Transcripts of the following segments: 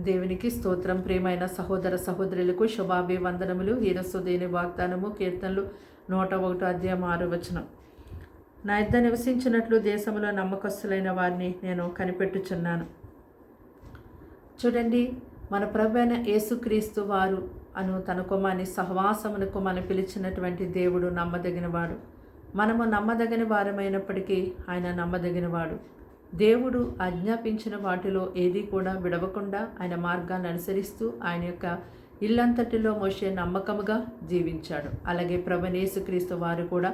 దేవునికి స్తోత్రం. ప్రియమైన సహోదర సహోదరులకు శుభాభివందనములు. ఈరోజు దేని వాగ్దానము కీర్తనలు 101:6. నా యొద్ద నివసించినట్లు దేశంలో నమ్మకస్తులైన వారిని నేను కనిపెట్టుచున్నాను. చూడండి, మన ప్రభువైన యేసుక్రీస్తు వారు తన కుమారుని సహవాసమునకు మనం పిలిచినటువంటి దేవుడు నమ్మదగినవాడు. మనము నమ్మదగిన వారమైనప్పటికీ ఆయన నమ్మదగినవాడు. దేవుడు ఆజ్ఞాపించిన వాటిలో ఏది కూడా విడవకుండా ఆయన మార్గాన్ని అనుసరిస్తూ ఆయన యొక్క ఇల్లంతటిలో మోషే నమ్మకముగా జీవించాడు. అలాగే ప్రభువైన యేసుక్రీస్తు వారు కూడా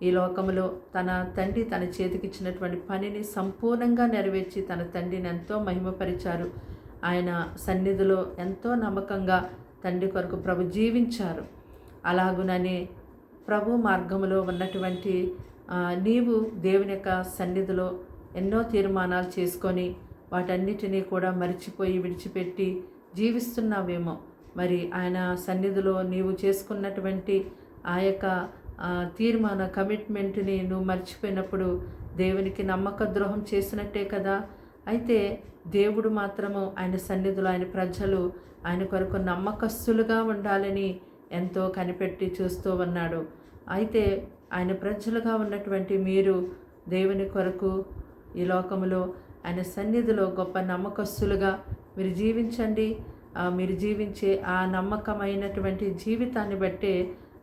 ఈ లోకములో తన తండ్రి తన చేతికిచ్చినటువంటి పనిని సంపూర్ణంగా నెరవేర్చి తన తండ్రిని ఎంతో మహిమపరిచారు. ఆయన సన్నిధిలో ఎంతో నమ్మకంగా తండ్రి కొరకు ప్రభు జీవించారు. అలాగునని ప్రభు మార్గములో ఉన్నటువంటి నీవు దేవుని యొక్క సన్నిధిలో ఎన్నో తీర్మానాలు చేసుకొని వాటన్నిటినీ కూడా మరిచిపోయి విడిచిపెట్టి జీవిస్తున్నావేమో. మరి ఆయన సన్నిధిలో నీవు చేసుకున్నటువంటి ఆ యొక్క తీర్మాన కమిట్మెంట్ని నువ్వు మర్చిపోయినప్పుడు దేవునికి నమ్మక ద్రోహం చేసినట్టే కదా. అయితే దేవుడు మాత్రము ఆయన సన్నిధిలో ఆయన ప్రజలు ఆయన కొరకు నమ్మకస్తులుగా ఉండాలని ఎంతో కనిపెట్టి చూస్తూ ఉన్నాడు. అయితే ఆయన ప్రజలుగా ఉన్నటువంటి మీరు దేవుని కొరకు ఈ లోకములో ఆయన సన్నిధిలో గొప్ప నమ్మకస్తులుగా మీరు జీవించండి. మీరు జీవించే ఆ నమ్మకమైనటువంటి జీవితాన్ని బట్టే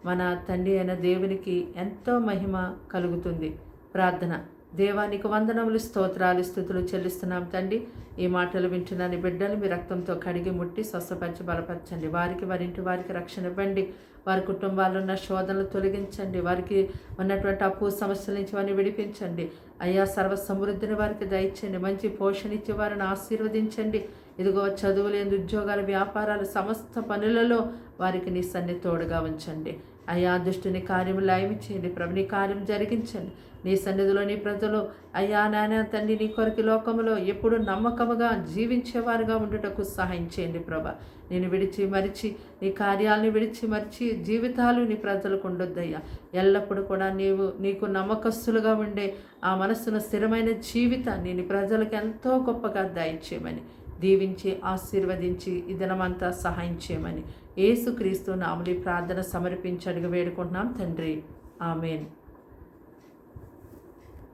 మన తండ్రి అయిన దేవునికి ఎంతో మహిమ కలుగుతుంది. ప్రార్థన. దేవానికి వందనములు, స్తోత్రాలు, స్తుతులు చెల్లిస్తున్నాం తండ్రి. ఈ మాటలు వింటున్నాను బిడ్డలు మీ రక్తంతో కడిగి ముట్టి స్వస్థపరిచి బలపరచండి. వారింటి వారికి రక్షణ ఇవ్వండి. వారి కుటుంబాల్లో ఉన్న శోధనలు తొలగించండి. వారికి ఉన్నటువంటి అప్పు సమస్యల నుంచి వారిని విడిపించండి. అయ్యా, సర్వ సమృద్ధిని వారికి దయచేయండి. మంచి పోషణ ఇచ్చి వారిని ఆశీర్వదించండి. ఇదిగో చదువులేని ఉద్యోగాలు, వ్యాపారాలు, సమస్త పనులలో వారికి నీ సన్ని తోడుగా ఉంచండి. అయ్యా, దుష్టుని కార్యము లాయమి చేయండి. ప్రభు నీ కార్యం జరిగించండి. నీ సన్నిధిలో నీ ప్రజలు అయ్యా నాయన తండ్రి నీ కొరకు లోకములో ఎప్పుడు నమ్మకముగా జీవించేవారుగా ఉండుటకు సహాయం చేయండి. ప్రభా, నేను విడిచి మరిచి నీ కార్యాలను విడిచి మరిచి జీవితాలు నీ ప్రజలకు ఉండొద్దయ్యా. ఎల్లప్పుడూ కూడా నీకు నమ్మకస్తులుగా ఉండే ఆ మనస్సును స్థిరమైన జీవితాన్ని నీ ప్రజలకు ఎంతో గొప్పగా దయచేయమని దీవించి ఆశీర్వదించి ఈ దినమంతా సహాయం చేయమని యేసుక్రీస్తు నామములో ప్రార్థన సమర్పించి అడిగి వేడుకుంటున్నాం తండ్రి. ఆమేన్.